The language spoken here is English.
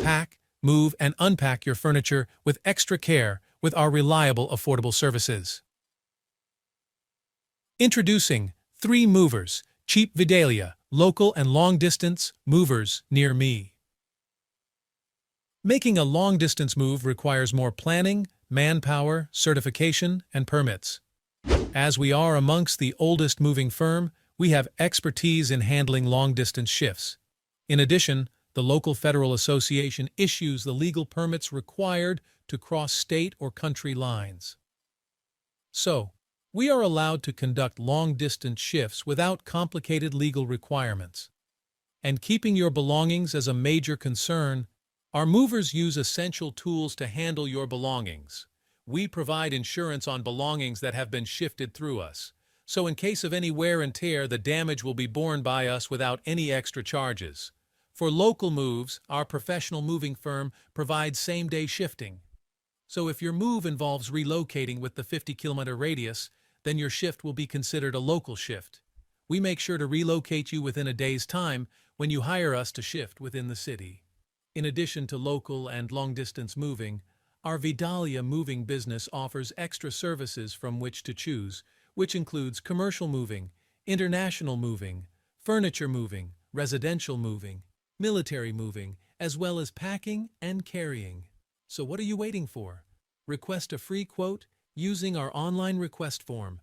Pack, move, and unpack your furniture with extra care with our reliable, affordable services. Introducing 3 Movers, cheap Vidalia, local and long-distance movers near me. Making a long-distance move requires more planning, manpower, certification, and permits. As we are amongst the oldest moving firm, we have expertise in handling long-distance shifts. In addition, the local federal association issues the legal permits required to cross state or country lines. So, we are allowed to conduct long-distance shifts without complicated legal requirements. And keeping your belongings as a major concern, our movers use essential tools to handle your belongings. We provide insurance on belongings that have been shifted through us, so in case of any wear and tear, the damage will be borne by us without any extra charges. For local moves, our professional moving firm provides same-day shifting. So if your move involves relocating with the 50-kilometer radius, then your shift will be considered a local shift. We make sure to relocate you within a day's time when you hire us to shift within the city. In addition to local and long-distance moving, our Vidalia moving business offers extra services from which to choose, which includes commercial moving, international moving, furniture moving, residential moving, military moving, as well as packing and carrying. So what are you waiting for? Request a free quote using our online request form.